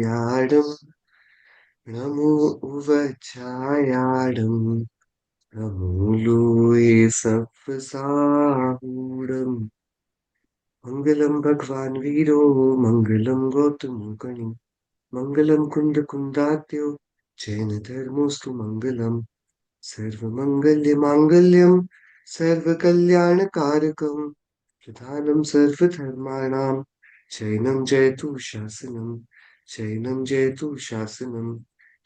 യാടും നമോ ഉപഛായാടും നമോലൂയേ സഫ്സാഹൂടം മംഗളം ഭഗവാൻ വീരോ മംഗളം ഗോതമോകണി മംഗളം കുന്ദകുന്ദാത്യോ ജൈന ധർമ്മോസ്തു മംഗളം സർവമംഗല്യമാംഗല്യം സർവകല്യാണകാരകം प्रधानं सर्वधर्माणां चैनं जयतु शासनं चैनं जयतु शासनं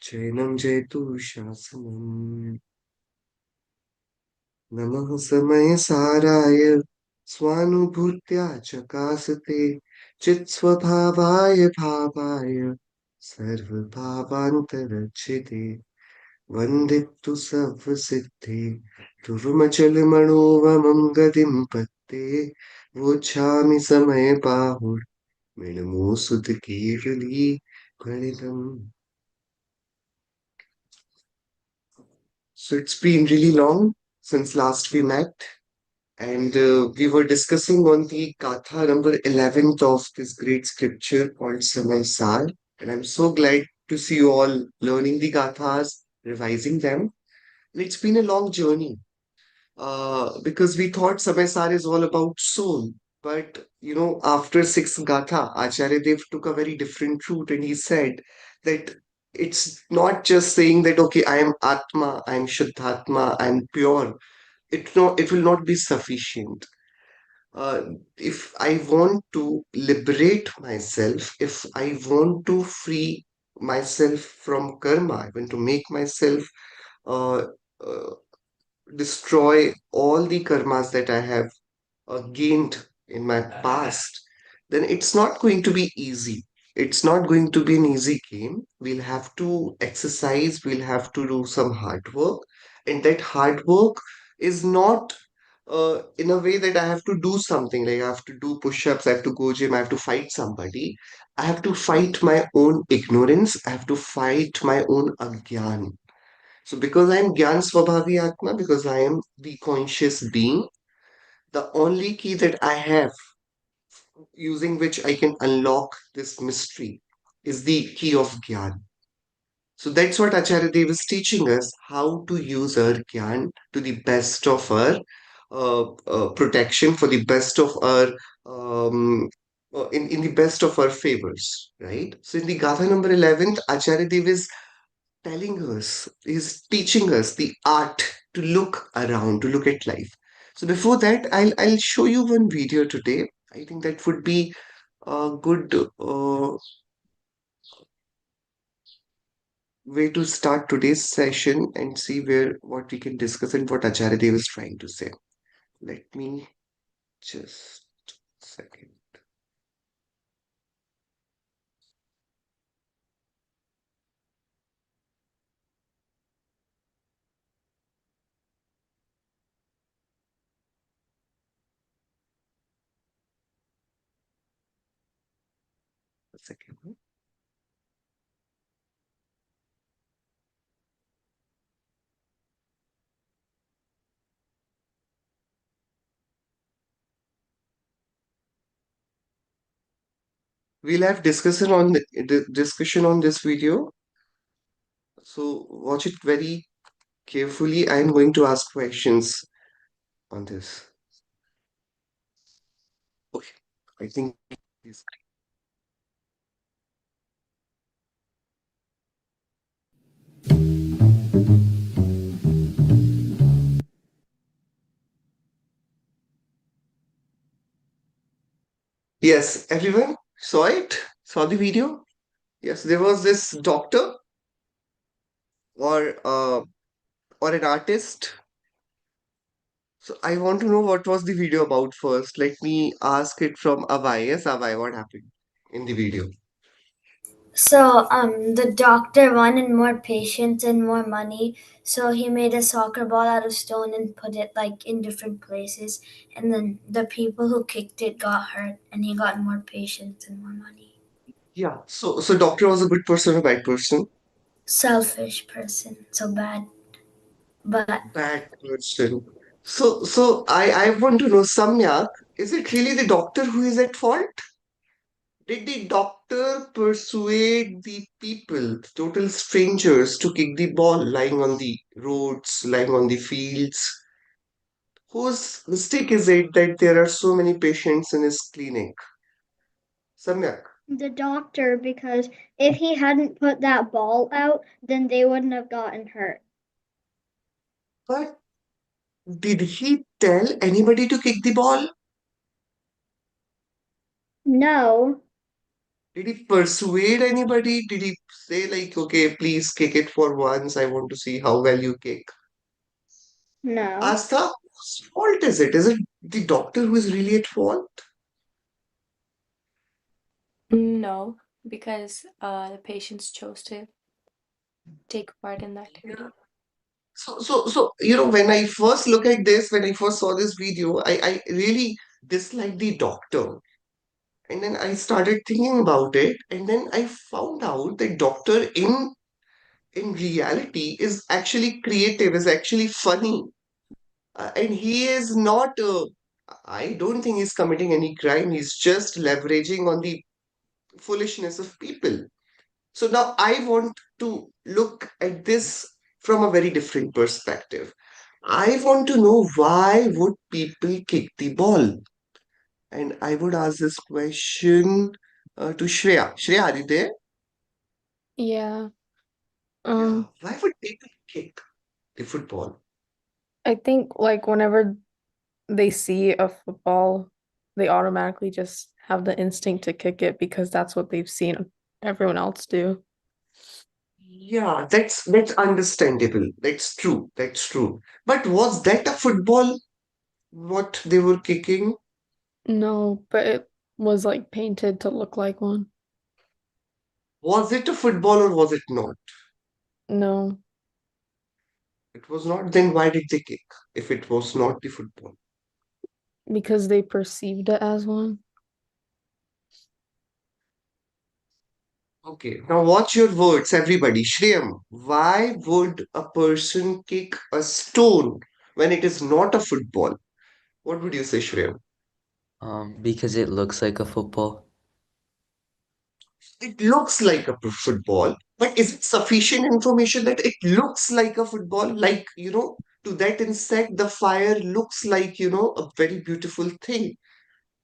चैनं जयतु शासनम् नमः समयसाराय स्वानुभूत्या चकासते चित्स्वभावाय भावाय सर्वभावान्तरक्षिते वन्दितु सर्वसिद्धे ध्रुवमचलमणोवमं गतिं पत्ते वोच्छामि समयबाहुर्मिणमोऽसुतकेवली गणितम्. So it's been really long since last we met, and we were discussing on the Gatha number 11th of this great scripture called Samaysar. And I'm so glad to see you all learning the Gathas, revising them. And it's been a long journey because we thought Samaysar is all about soul. But after six Gatha, Acharya Dev took a very different route and he said that it's not just saying that, okay, I am Atma, I am Shuddhatma, I am pure. It will not be sufficient. Uh, if I want to liberate myself, if I want to free myself from karma, I want to make myself uh, uh, destroy all the karmas that I have gained in my past, then it's not going to be easy. It's not going to be an easy game. We'll have to exercise, we'll have to do some hard work. And that hard work is not in a way that I have to do something like I have to do push ups, I have to go gym, I have to fight somebody. I have to fight my own ignorance, I have to fight my own agyan. So, because I am Gyan Swabhavi Atma, because I am the conscious being, the only key that I have using which I can unlock this mystery is the key of Gyan. So that's what Acharya Dev is teaching us how to use our Gyan to the best of our protection, for the best of our in the best of our favors, right? So in the Gatha number 11th, Acharya Dev is telling us, is teaching us the art to look around, to look at life. So before that, I'll show you one video today. I think that would be a good way to start today's session and see where what we can discuss and what Acharya Dev is trying to say. Let me just a second. A second. We'll have discussion on this video. So watch it very carefully. I'm going to ask questions on this. Okay. I think this. Yes, everyone saw it? Saw the video? Yes, there was this doctor or or an artist. So I want to know what was the video about first. Let me ask it from Avai. Yes, Avai, what happened in the video? The doctor wanted more patients and more money, so he made a soccer ball out of stone and put it like in different places. And then the people who kicked it got hurt, and he got more patients and more money. Yeah. So doctor was a good person, a bad person? Selfish person, so bad. But Bad person. So I want to know, Samyak, is it really the doctor who is at fault? Did the doctor persuade the people, total strangers, to kick the ball lying on the roads, lying on the fields? Whose mistake is it that there are so many patients in his clinic? Samyak. The doctor, because if he hadn't put that ball out, then they wouldn't have gotten hurt. But did he tell anybody to kick the ball? No, Did he persuade anybody? Did he say, like, okay, please kick it for once? I want to see how well you kick. no. Asta, whose fault is it? Is it the doctor who is really at fault? No, because the patients chose to take part in the activity. When I first look at this, when I first saw this video, I really disliked the doctor. And then I started thinking about it, and then I found out that doctor in reality is actually creative, is actually funny. And he is not, I don't think he's committing any crime. He's just leveraging on the foolishness of people. So now I want to look at this from a very different perspective. I want to know why would people kick the ball? And I would ask this question to Shreya. Shreya, are you there? Yeah. Yeah. Um, Why would people kick the football? I think like whenever they see a football, they automatically just have the instinct to kick it because that's what they've seen everyone else do. Yeah, that's understandable. That's true. That's true. But was that a football? What they were kicking? No, but it was like painted to look like one. Was it a football or was it not? No, It was not. Then why did they kick if it was not the football? because they perceived it as one. Okay, now watch your words, everybody. Shreyam, why would a person kick a stone when it is not a football? What would you say, Shreyam? Because it looks like a football. It looks like a football, but is it sufficient information that it looks like a football? Like, to that insect, the fire looks like, a very beautiful thing.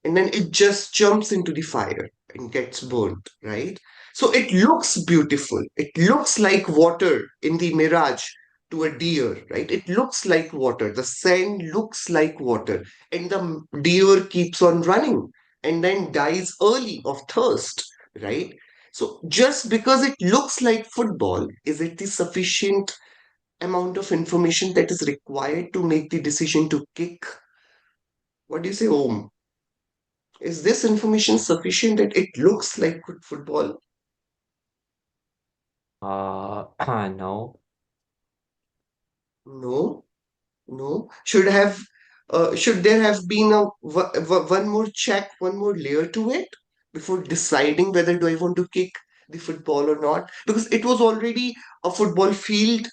And then it just jumps into the fire and gets burnt, right? So it looks beautiful. It looks like water in the mirage to a deer, right? It looks like water. The sand looks like water, and the deer keeps on running and then dies early of thirst, right? So just because it looks like football, is it the sufficient amount of information that is required to make the decision to kick? What do you say, Om? Is this information sufficient that it looks like good football? No. No, no. Should there have been one more check, one more layer to it before deciding whether do I want to kick the football or not? Because it was already a football field.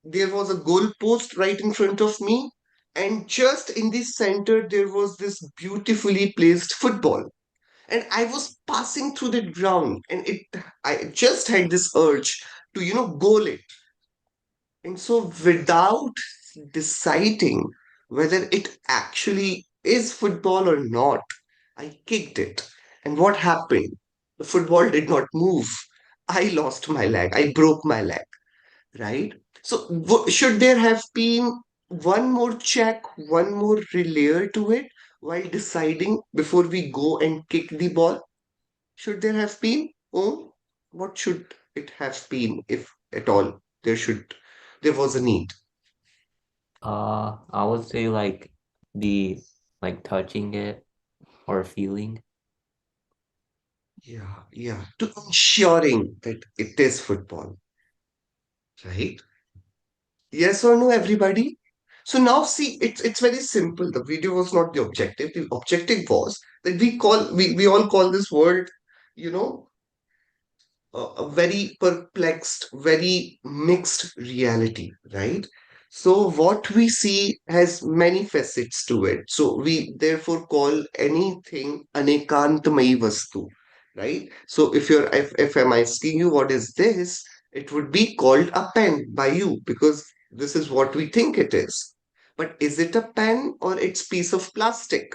There was a goal post right in front of me, and just in the center there was this beautifully placed football. And I was passing through the ground, and I just had this urge to goal it. And so without deciding whether it actually is football or not, I kicked it. And what happened? The football did not move. I lost my leg. I broke my leg, right? So should there have been one more check, one more layer to it while deciding before we go and kick the ball? Should there have been? Oh, what should it have been, if at all there was a need? I would say like the like touching it or feeling. Yeah, yeah. To ensuring that it is football, right? Yes or no, everybody? So now see, it's very simple. The video was not the objective. The objective was that we all call this world, you know, a very perplexed, very mixed reality, right? So what we see has many facets to it. So we therefore call anything anekantamayi vastu. right? So if I'm asking you what is this, it would be called a pen by you because this is what we think it is. But is it a pen or it's piece of plastic?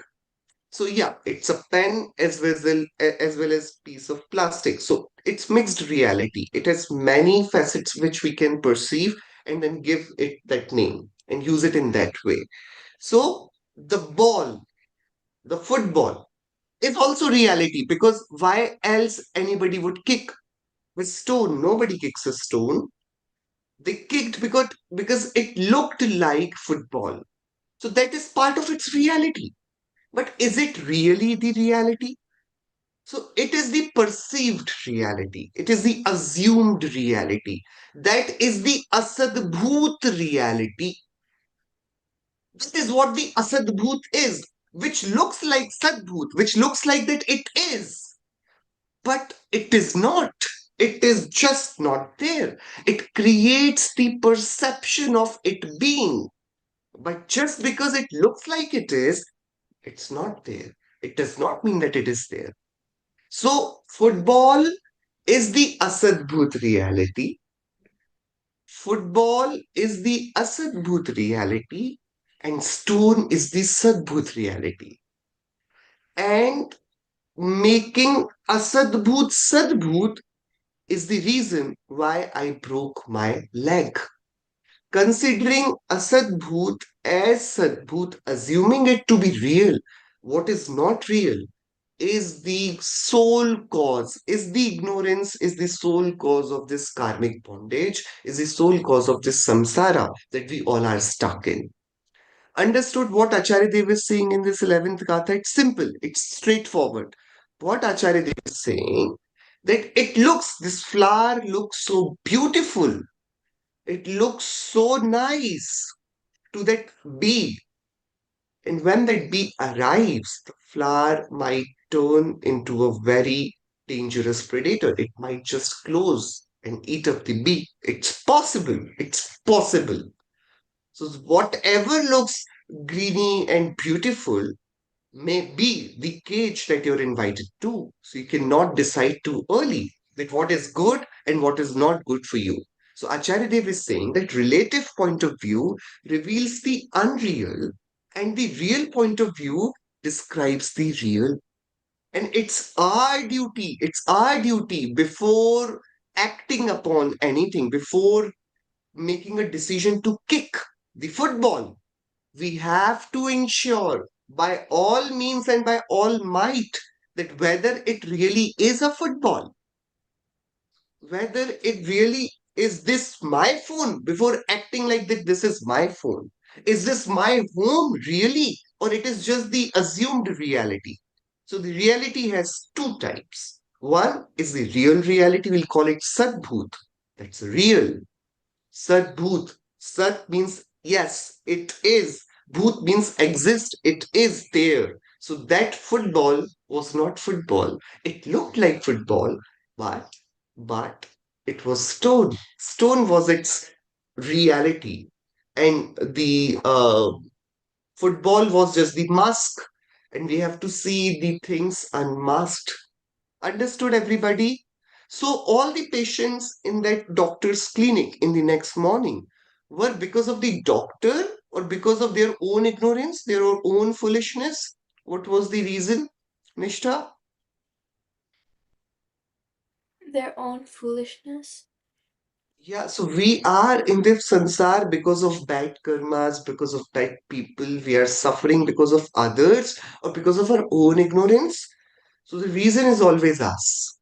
So yeah, it's a pen as well as piece of plastic. So it's mixed reality. It has many facets which we can perceive and then give it that name and use it in that way. So the ball, the football, is also reality because why else anybody would kick a stone? Nobody kicks a stone. They kicked because it looked like football. So that is part of its reality. But is it really the reality? So it is the perceived reality. It is the assumed reality. That is the asadbhoot reality. That is what the asadbhoot is, which looks like sadbhoot, which looks like that it is. But it is not. It is just not there. It creates the perception of it being. But just because it looks like it is, it's not there. It does not mean that it is there. So, football is the Asadbhut reality. Football is the Asadbhut reality, and stone is the Sadbhut reality. And making Asadbhut Sadbhut is the reason why I broke my leg. Considering Asadbhut as Sadbhut, assuming it to be real, what is not real is the sole cause, is the ignorance, is the sole cause of this karmic bondage, is the sole cause of this samsara that we all are stuck in. Understood what Acharya Dev is saying in this 11th Gatha? It's simple, it's straightforward. What Acharya Dev is saying, that this flower looks so beautiful, it looks so nice to that bee. And when that bee arrives, the flower might turn into a very dangerous predator. It might just close and eat up the bee. It's possible. It's possible. So, whatever looks greeny and beautiful may be the cage that you're invited to. So, you cannot decide too early that what is good and what is not good for you. So, Acharya Dev is saying that relative point of view reveals the unreal, and the real point of view describes the real. And it's our duty before acting upon anything, before making a decision to kick the football, we have to ensure by all means and by all might that whether it really is a football, whether it really is this my phone before acting like that this is my phone. Is this my home really? Or it is just the assumed reality? So the reality has two types. One is the real reality, we'll call it Sadbhut. That's real. Sat Bhoot. Sat means yes, it is. Bhoot means exist, it is there. So that football was not football. It looked like football, but but it was stone. Stone was its reality. And the football was just the mask. And we have to see the things unmasked. Understood, everybody? So, all the patients in that doctor's clinic in the next morning were because of the doctor or because of their own ignorance, their own foolishness? What was the reason, Nishtha? Their own foolishness. Yeah, so we are in this sansar because of bad karmas, because of bad people. We are suffering because of others or because of our own ignorance. So, the reason is always us.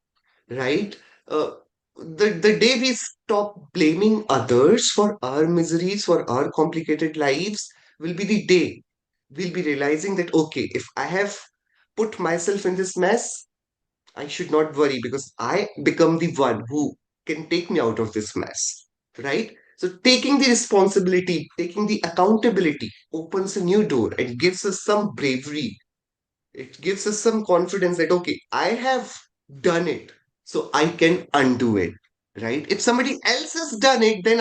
Right? Uh, the day we stop blaming others for our miseries, for our complicated lives, will be the day we'll be realizing that, okay, if I have put myself in this mess, I should not worry because I become the one who can take me out of this mess. Right? So, taking the responsibility, taking the accountability opens a new door and gives us some bravery. It gives us some confidence that, okay, I have done it, so I can undo it, right? If somebody else has done it, then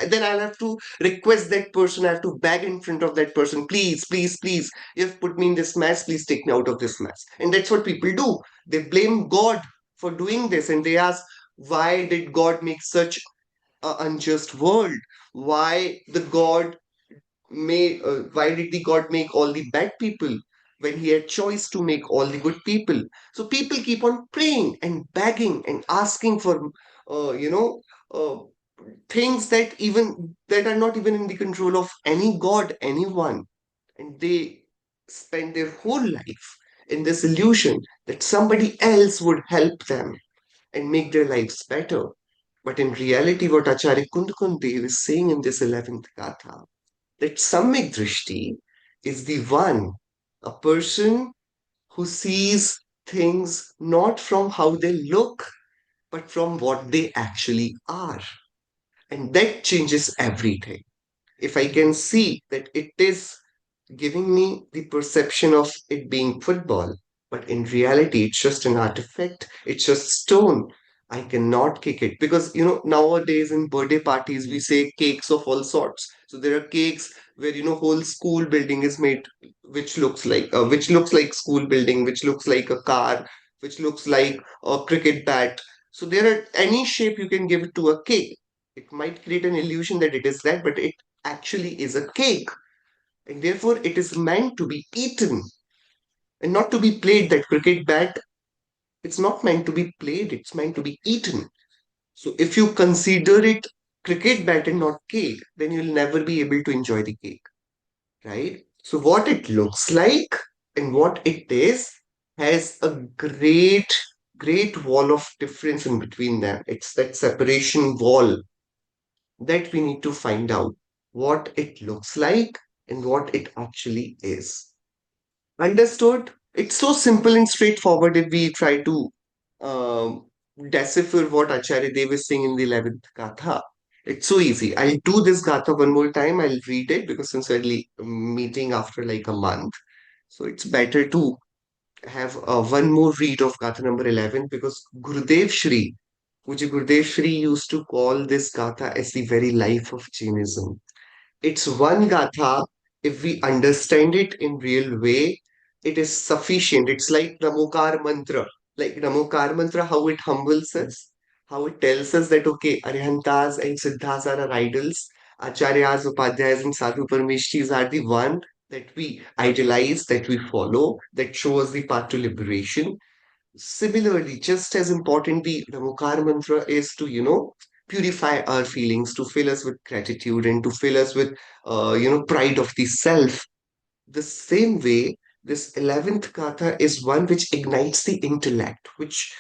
then I'll have to request that person, I have to beg in front of that person, please, please, please, you've put me in this mess, please take me out of this mess. And that's what people do. They blame God for doing this, and they ask, why did God make such a unjust world? Why the God why did the God make all the bad people when he had choice to make all the good people? So people keep on praying and begging and asking for, uh, you know, uh, things that are not even in the control of any God, anyone. And they spend their whole life in this illusion that somebody else would help them and make their lives better. But in reality, what Acharya Kundakundev is saying in this 11th Gatha, that Samyak Drishti is the one, a person who sees things not from how they look, but from what they actually are. And that changes everything. If I can see that it is giving me the perception of it being football, but in reality, it's just an artifact, it's just stone. I cannot kick it because nowadays in birthday parties we say cakes of all sorts. So there are cakes where whole school building is made, which looks like school building, which looks like a car, which looks like a cricket bat. So there are any shape you can give it to a cake. It might create an illusion that it is that, but it actually is a cake, and therefore it is meant to be eaten and not to be played. That cricket bat, it's not meant to be played, it's meant to be eaten. So if you consider it cricket bat and not cake, then you'll never be able to enjoy the cake, right? So what it looks like and what it is has a great wall of difference in between them. It's that separation wall that we need to find out what it looks like and what it actually is. Understood? It's so simple and straightforward if we try to um, decipher what Acharya Dev is saying in the 11th Gatha. It's so easy. I'll do this Gatha one more time. I'll read it because since we're meeting after like a month, so it's better to have one more read of Gatha number 11 because Gurudev Shri, Puja Gurudev Shri used to call this Gatha as the very life of Jainism. It's one gatha. If we understand it in real way, it is sufficient. It's like Namokar mantra. Like Namokar mantra, how it humbles us, how it tells us that okay, Arihantas and Siddhas are our idols, Acharyas, Upadhyayas, and Sadhu Parmeshis are the one that we idolize, that we follow, that show us the path to liberation. Similarly, just as important, the Namokar mantra is to, purify our feelings, to fill us with gratitude and to fill us with, pride of the self. The same way, this 11th Katha is one which ignites the intellect, which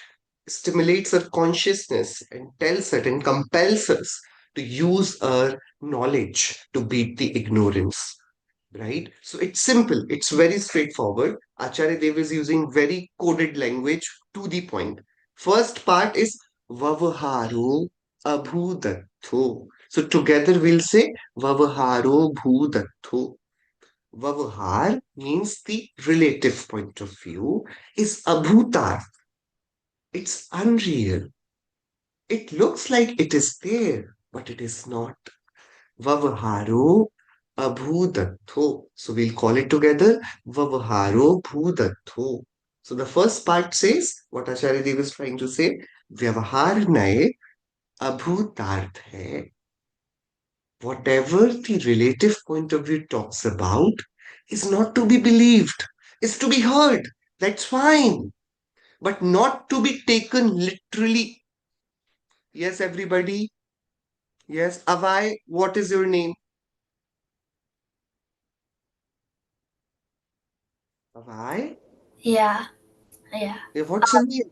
stimulates our consciousness and tells us and compels us to use our knowledge to beat the ignorance, right? So it's simple, it's very straightforward. Acharya Dev is using very coded language to the point. First part is Vavaharo Abhudatho. So together we'll say Vavaharo Bhudatho. Vavahar means the relative point of view is Abhutar. It's unreal. It looks like it is there, but it is not. Vavaharo abhudatho. So we'll call it together Vavaharo bhudatho. So the first part says what Acharya Dev is trying to say. Vyavahar nae abhutarth hai. Whatever the relative point of view talks about is not to be believed, is to be heard. That's fine, but not to be taken literally. Yes, everybody. Yes, Avai, what is your name? Avai? Yeah, yeah. Yeah, what's your name?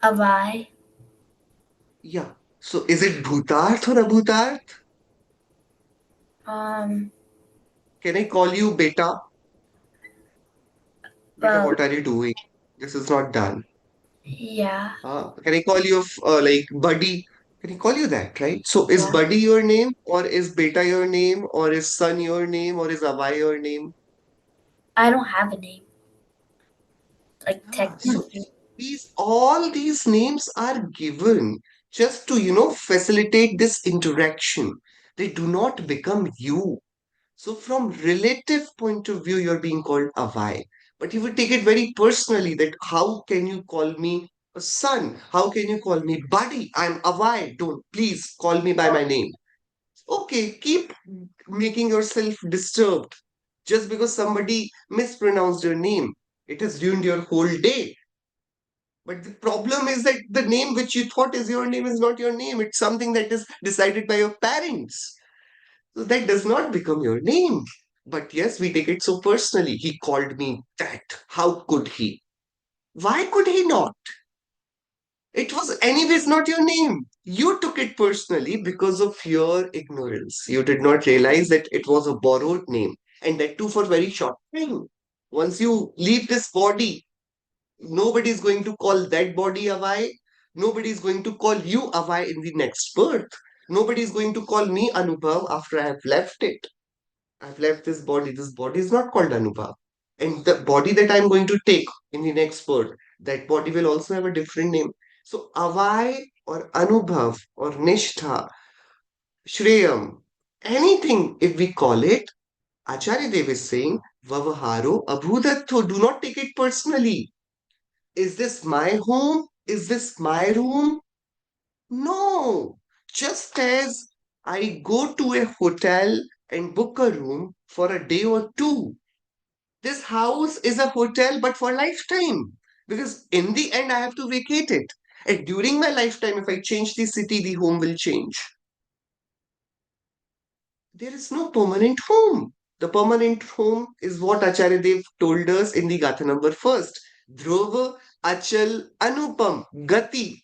Avai. Yeah. So is it Bhutarth or Abhutarth? Um, Can I call you Beta? Beta, well, what are you doing? This is not done. yeah, Can I call you like Buddy? Can I call you that, right? So is yeah. Buddy your name, or is Beta your name, or is Son your name, or is Avai your name? I don't have a name, like Yeah. So technically. all these names are given just to, facilitate this interaction. They do not become you. So, from relative point of view, you're being called Avai. But you would take it very personally that how can you call me a son? How can you call me buddy? I'm Avai. Don't please call me by my name. Okay, keep making yourself disturbed just because somebody mispronounced your name. It has ruined your whole day. But the problem is that the name which you thought is your name is not your name. It's something that is decided by your parents. So that does not become your name. But yes, we take it so personally. He called me that. How could he? Why could he not? It was, anyways, not your name. You took it personally because of your ignorance. You did not realize that it was a borrowed name, and that too for very short time. Once you leave this body, nobody is going to call that body Avai. Nobody is going to call you Avai in the next birth. Nobody is going to call me Anubhav after I have left it. I've left this body. This body is not called Anubhav. And the body that I'm going to take in the next birth, that body will also have a different name. So Avai or Anubhav or Nishtha, Shreyam, anything if we call it, Acharya Dev is saying, Vavaharo Abhudatto, do not take it personally. Is this my home? Is this my room? No. Just as I go to a hotel and book a room for a day or two, this house is a hotel but for lifetime. Because in the end, I have to vacate it. And during my lifetime, if I change the city, the home will change. There is no permanent home. The permanent home is what Acharya Dev told us in the Gatha number first. Dhruva, Achal, Anupam, Gati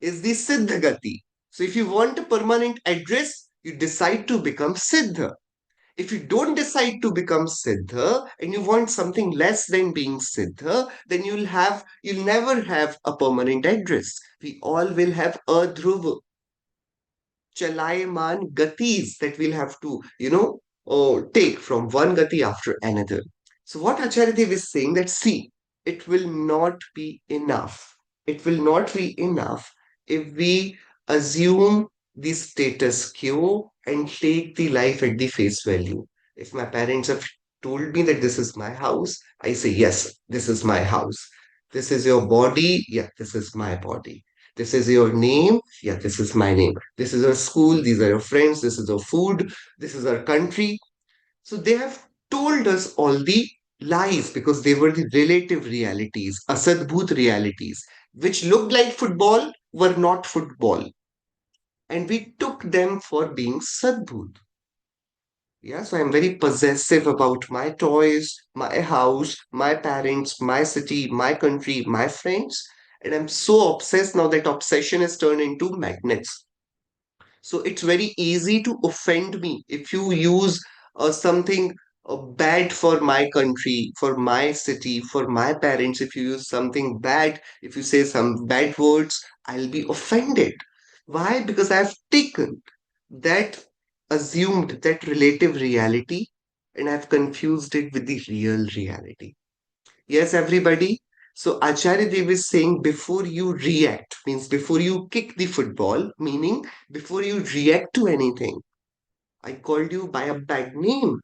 is the Siddha Gati. So if you want a permanent address, you decide to become Siddha. If you don't decide to become Siddha and you want something less than being Siddha, then you'll never have a permanent address. We all will have a Dhruva, Chalayaman gatis that we'll have to, take from one gati after another. So what Acharya Dev is saying that see, it will not be enough. It will not be enough if we assume the status quo and take the life at the face value. If my parents have told me that this is my house, I say, yes, this is my house. This is your body. Yeah, this is my body. This is your name. Yeah, this is my name. This is your school. These are your friends. This is your food. This is our country. So they have told us all the lies because they were the relative realities, asadbhut realities, which looked like football, were not football. And we took them for being sadbhut. Yeah, so I'm very possessive about my toys, my house, my parents, my city, my country, my friends. And I'm so obsessed now that obsession has turned into magnets. So it's very easy to offend me if you use something bad for my country, for my city, for my parents. If you use something bad, if you say some bad words, I'll be offended. Why? Because I've taken that assumed that relative reality and I've confused it with the real reality. Yes, everybody. So Acharya Dev is saying before you react, means before you kick the football, meaning before you react to anything. I called you by a bad name.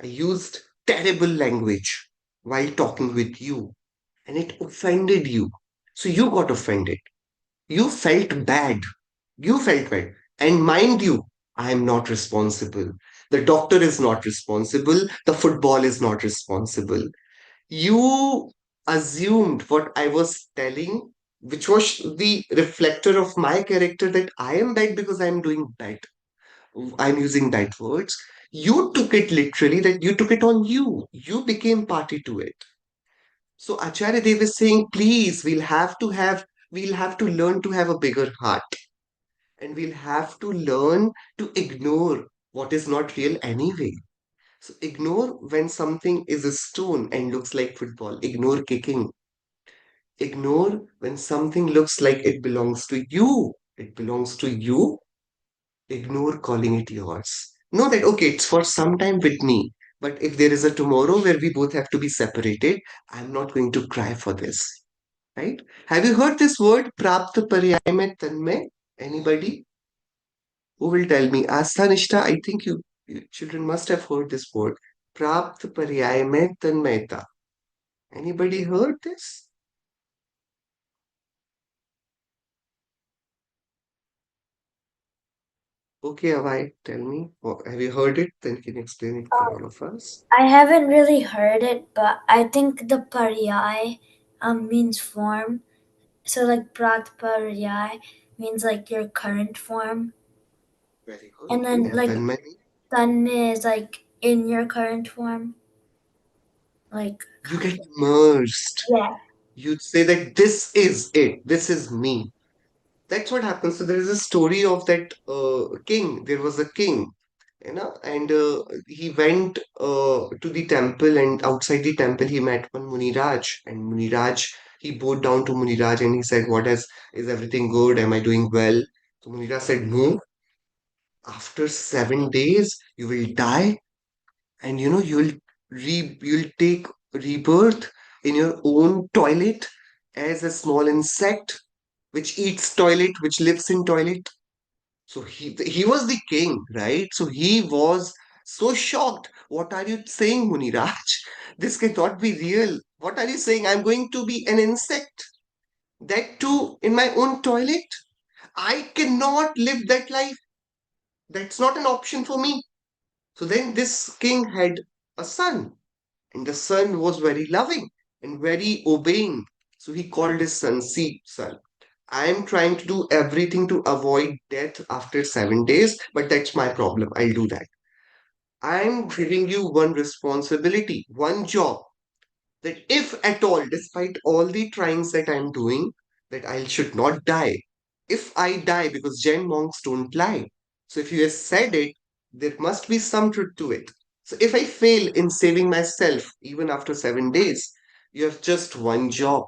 I used terrible language while talking with you, and it offended you. So you got offended. You felt bad. You felt bad. And mind you, I am not responsible. The doctor is not responsible. The football is not responsible. You assumed what I was telling, which was the reflector of my character that I am bad because I'm doing bad. I'm using bad words. You took it literally, that you took it on you. You became party to it. So Acharya Dev is saying, please, we'll have to learn to have a bigger heart. And we'll have to learn to ignore what is not real anyway. So ignore when something is a stone and looks like football. Ignore kicking. Ignore when something looks like it belongs to you. It belongs to you. Ignore calling it yours. Know that, okay, it's for some time with me. But if there is a tomorrow where we both have to be separated, I'm not going to cry for this. right? Have you heard this word prapt paryay mein tanmay? Anybody who will tell me? Asta Nishta, I think you children must have heard this word. Prapt paryay mein tanmayta. Anybody heard this? Okay, Avai, tell me. Have you heard it? Then can you explain it for all of us? I haven't really heard it, but I think the paryai means form. So like prat paryai means like your current form, Very good. and then And like tanmay, tanme is like in your current form, like you get immersed. yeah. You'd say that this is it. This is me. That's what happens. So there is a story of that king. There was a king, and he went to the temple, and outside the temple he met one Muniraj, and Muniraj, he bowed down to Muniraj and he said, is everything good? Am I doing well? So Muniraj said, no, after 7 days you will die, and you'll take rebirth in your own toilet as a small insect which eats toilet, which lives in toilet. So he was the king, right? So he was so shocked. What are you saying, Muniraj? This cannot be real. What are you saying? I'm going to be an insect. That too in my own toilet. I cannot live that life. That's not an option for me. So then this king had a son, and the son was very loving and very obeying. So he called his son, see, son, I am trying to do everything to avoid death after 7 days, but that's my problem. I'll do that. I'm giving you one responsibility, one job, that if at all, despite all the tryings that I'm doing, that I should not die. If I die, because Jain monks don't lie. So if you have said it, there must be some truth to it. So if I fail in saving myself, even after 7 days, you have just one job.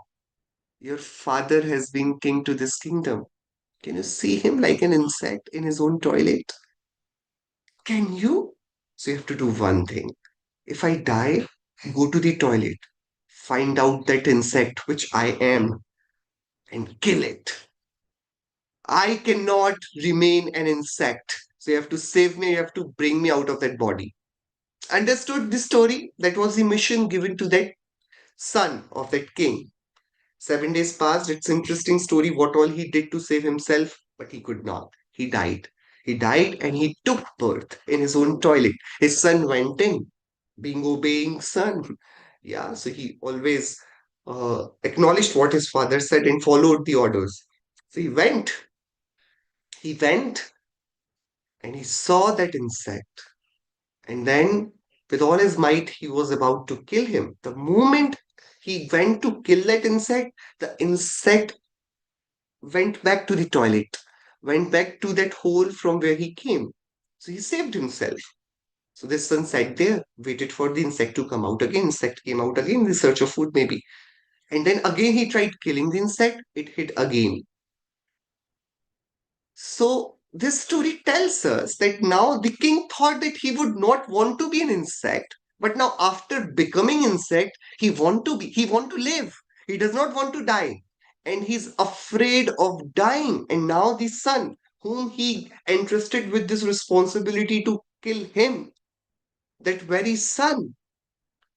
Your father has been king to this kingdom. Can you see him like an insect in his own toilet? Can you? So you have to do one thing. If I die, go to the toilet, find out that insect which I am, and kill it. I cannot remain an insect. So you have to save me, you have to bring me out of that body. Understood the story? That was the mission given to that son of that king. 7 days passed. It's interesting story what all he did to save himself, but he could not. He died. He died and he took birth in his own toilet. His son went in, being obeying son. Yeah, so he always acknowledged what his father said and followed the orders. So he went and he saw that insect. And then, with all his might, he was about to kill him. The moment he went to kill that insect, the insect went back to the toilet, went back to that hole from where he came. So he saved himself. So the son sat there, waited for the insect to come out again. Insect came out again in search of food, maybe. And then again he tried killing the insect, it hit again. So this story tells us that now the king thought that he would not want to be an insect, but now after becoming insect, he want to live. He does not want to die. And he's afraid of dying. And now the son, whom he entrusted with this responsibility to kill him, that very son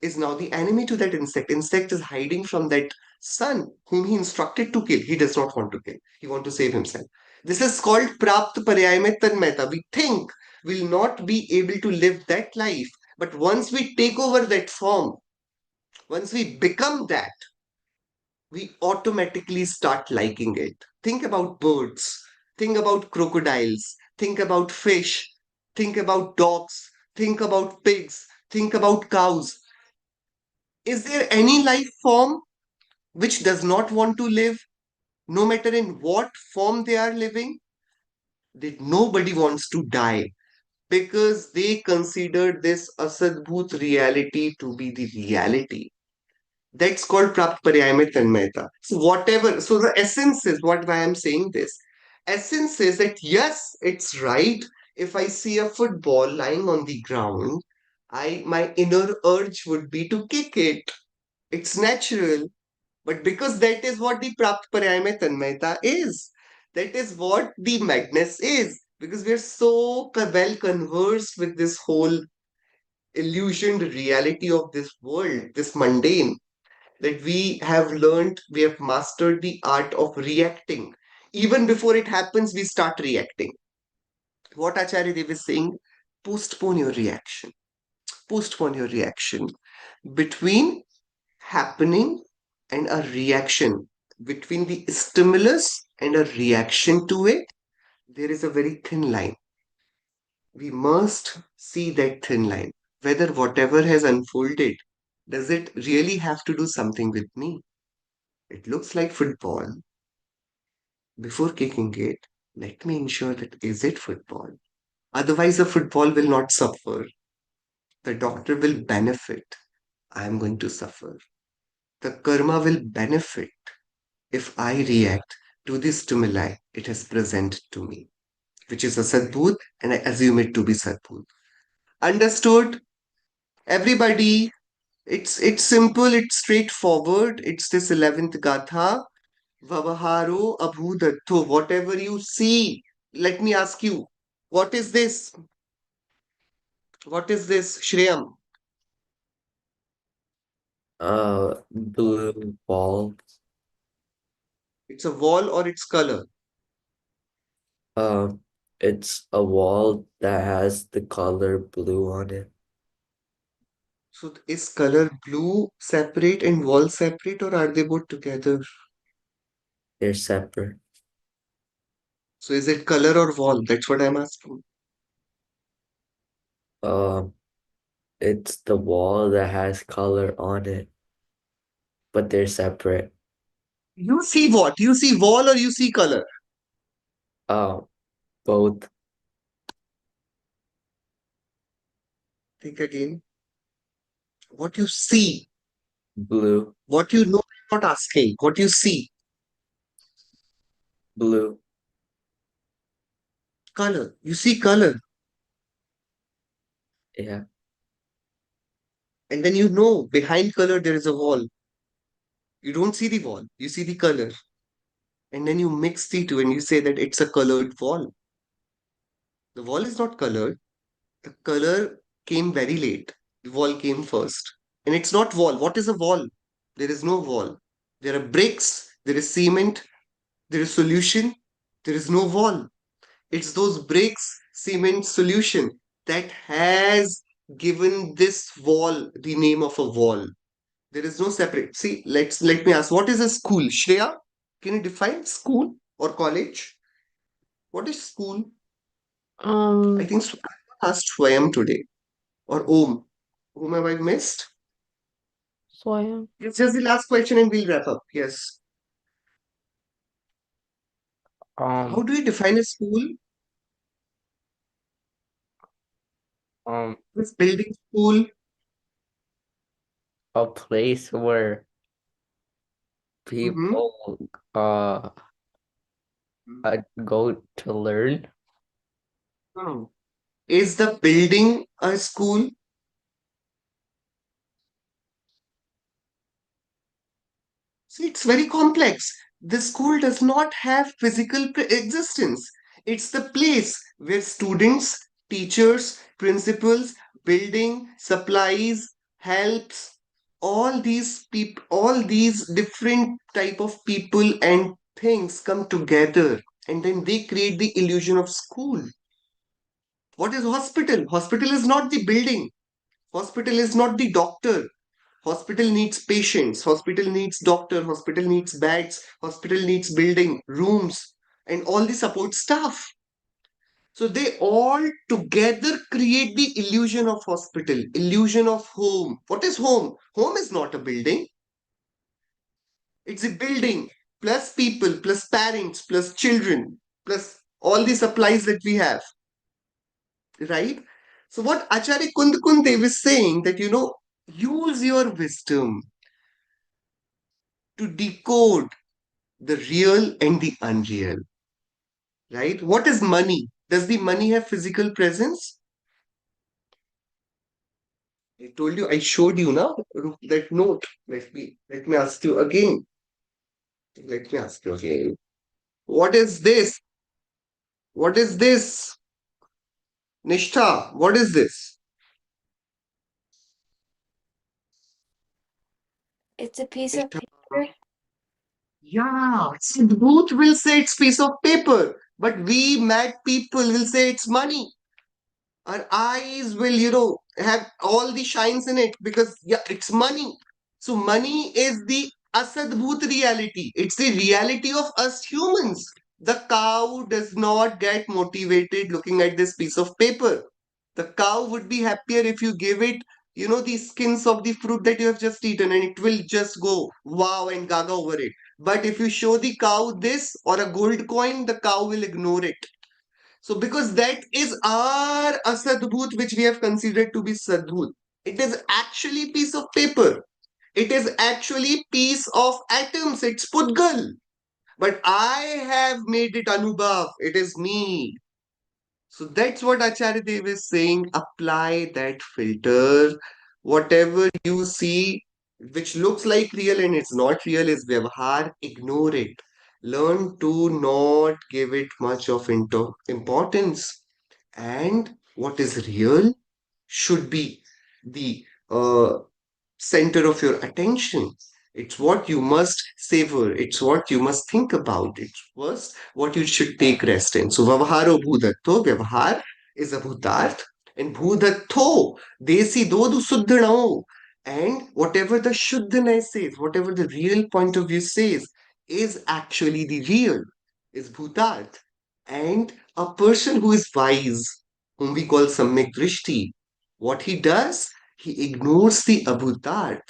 is now the enemy to that insect. Insect is hiding from that son whom he instructed to kill. He does not want to kill. He wants to save himself. This is called prapt paryayame tanmeta. We think we'll not be able to live that life. But once we take over that form, once we become that, we automatically start liking it. Think about birds. Think about crocodiles. Think about fish. Think about dogs. Think about pigs. Think about cows. Is there any life form which does not want to live, no matter in what form they are living? That nobody wants to die because they consider this asadbhut reality to be the reality. That's called Prapt Paryayame Tanmayata. So whatever, so the essence is what why I'm saying this. Essence is that yes, it's right. If I see a football lying on the ground, I my inner urge would be to kick it. It's natural. But because that is what the Prapt Parayay mein Tanmayata is. That is what the madness is. Because we are so well conversed with this whole illusioned reality of this world, this mundane, that we have learned, we have mastered the art of reacting. Even before it happens, we start reacting. What Acharya Dev is saying, postpone your reaction. Postpone your reaction between happening and a reaction, between the stimulus and a reaction to it. There is a very thin line. We must see that thin line. Whether whatever has unfolded, does it really have to do something with me? It looks like football. Before kicking it, let me ensure that is it football? Otherwise, the football will not suffer. The doctor will benefit. I am going to suffer. The karma will benefit if I react to the stimuli it has presented to me, which is a sadbhut, and I assume it to be sadbhut. Understood? Everybody, it's simple, it's straightforward. It's this 11th gatha. Vavaharo abhudatto. Whatever you see, let me ask you, what is this? What is this, Shreyam? Blue ball. It's a wall or its color? Um, it's a wall that has the color blue on it. So is color blue separate and wall separate, or are they both together? They're separate. So is it color or wall? That's what I'm asking. Um, it's the wall that has color on it, but they're separate. You see what? You see wall or you see color? Um, both Think again. What you see, blue, what you know, I'm not asking. What you see, blue. color. You see color, Yeah, and then you know behind color there is a wall. You don't see the wall, you see the color. And then you mix the two and you say that it's a colored wall. The wall is not colored. The color came very late. The wall came first. And it's not wall. What is a wall? There is no wall. There are bricks, there is cement, there is solution, there is no wall. It's those bricks, cement solution that has given this wall the name of a wall. There is no separate. See, let me ask, what is a school? Shreya, can you define school or college? What is school? I Um, think I asked Swayam today or Om. Whom have I missed? so I am. It's just the last question and we'll wrap up. Yes. How um, do you define a school? um, This building school. a place where Mm-hmm. people uh, go to learn. Hmm. Is the building a school? See, it's very complex. The school does not have physical existence. It's the place where students, teachers, principals, building, supplies, helps, all these different type of people and things come together and then they create the illusion of school. What is hospital? Hospital is not the building. Hospital is not the doctor. Hospital needs patients, hospital needs doctor, hospital needs beds, hospital needs building, rooms, and all the support staff. So they all together create the illusion of hospital, illusion of home. What is home? Home is not a building. It's a building plus people, plus parents, plus children, plus all the supplies that we have, right? So what Acharya Kundev is saying that, use your wisdom to decode the real and the unreal, right? What is money? Does the money have physical presence? I told you, I showed you now that note. Let me ask you again. Let me ask you again. What is this? What is this? Nishtha, what is this? It's a piece of Nishtha. paper. Yeah, Sidhut will say it's piece of paper, but we mad people will say it's money. Our eyes will, have all the shines in it because, yeah, it's money. So, money is the asadbhut reality. It's the reality of us humans. The cow does not get motivated looking at this piece of paper. The cow would be happier if you give it, the skins of the fruit that you have just eaten, and it will just go wow and gaga over it. But if you show the cow this or a gold coin, the cow will ignore it. So, because that is our asadbhut, which we have considered to be sadbhut, it is actually piece of paper. It is actually piece of atoms. It's pudgal. But I have made it anubhav. It is me. So that's what Acharya Dev is saying. Apply that filter. Whatever you see, which looks like real and it's not real, is vyavahar. Ignore it. Learn to not give it much of importance. And what is real should be the center of your attention. It's what you must savor. It's what you must think about. It's first what you should take rest in. So Vavharo Bhudatto, Vyavhar is a Bhutarth, and Bhudatto, Desi Dodu Suddhanao. And whatever the Shuddhana says, whatever the real point of view says, is actually the real, is Bhutarth. And a person who is wise, whom we call Samyak Drishti, what he does, he ignores the abhutarth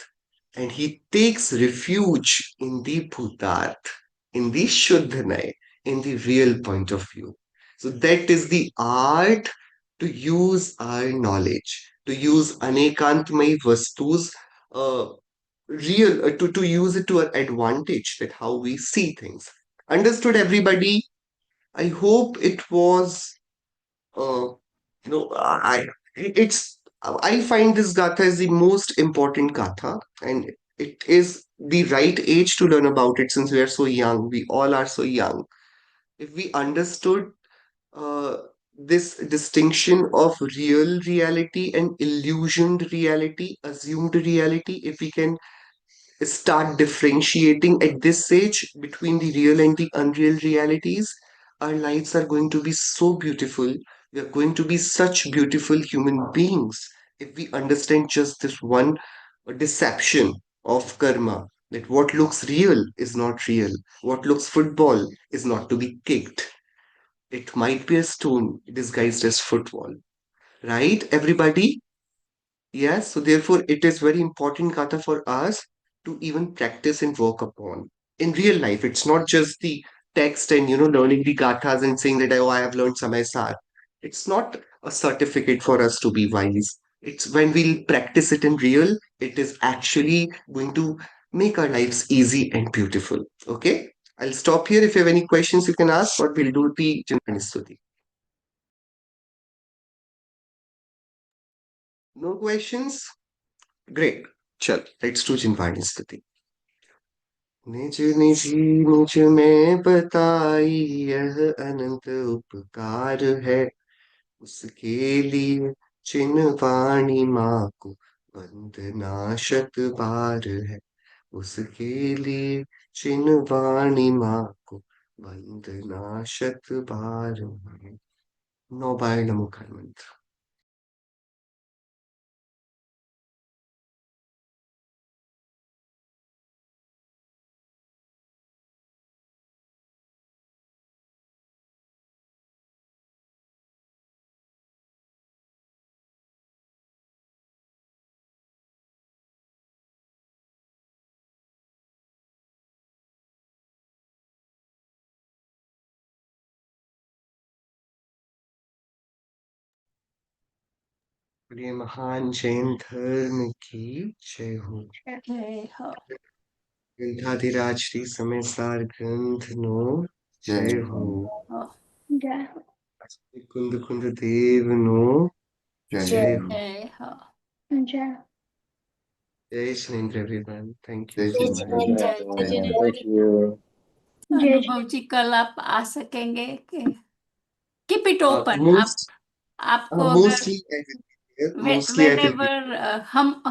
and he takes refuge in the bhutarth, in the shuddhanay, in the real point of view. So that is the art to use our knowledge, to use anekantmay vastus, to use it to our advantage, that how we see things. Understood, everybody? I hope it was uh, I find this gatha is the most important gatha, and it is the right age to learn about it since we are so young. We all are so young. If we understood uh, this distinction of real reality and illusioned reality, assumed reality, if we can start differentiating at this age between the real and the unreal realities, our lives are going to be so beautiful. We are going to be such beautiful human beings if we understand just this one deception of karma, that what looks real is not real, what looks football is not to be kicked. It might be a stone disguised as football. Right, everybody? Yes, so therefore, it is very important, Kata, for us to even practice and work upon in real life. It's not just the text and learning the gathas and saying that, oh, I have learned Samaysar. It's not a certificate for us to be wise. It's when we'll practice it in real, it is actually going to make our lives easy and beautiful. Okay, I'll stop here. If you have any questions, you can ask, or we'll do the Janani Stuti. No questions? Great. Chal, let's do Janvani Stuti. निज निजी मुझ में बताई यह अनंत उपकार है उसके लिए चिन्हवाणी माँ को वंदना शत बार है उसके लिए चिन्हवाणी माँ को वंदना शत बार है नौबार मुखर मंत्र ये महान जैन धर्म की जय हो Hey, ho. ग्रंथाधिराज श्री समय सार ग्रंथ नो जय हो Oh, Yeah. कुंद कुंद देव नो जय हो hey, ho. Yeah. Jai Shrindra everyone thank you Jai so much Shinendra. Thank you. Yes. अनुभव जी कल आप आ सकेंगे कि कीप इट ओपन आप Most आपको अगर mostly I will be there. Mostly I will be whenever हम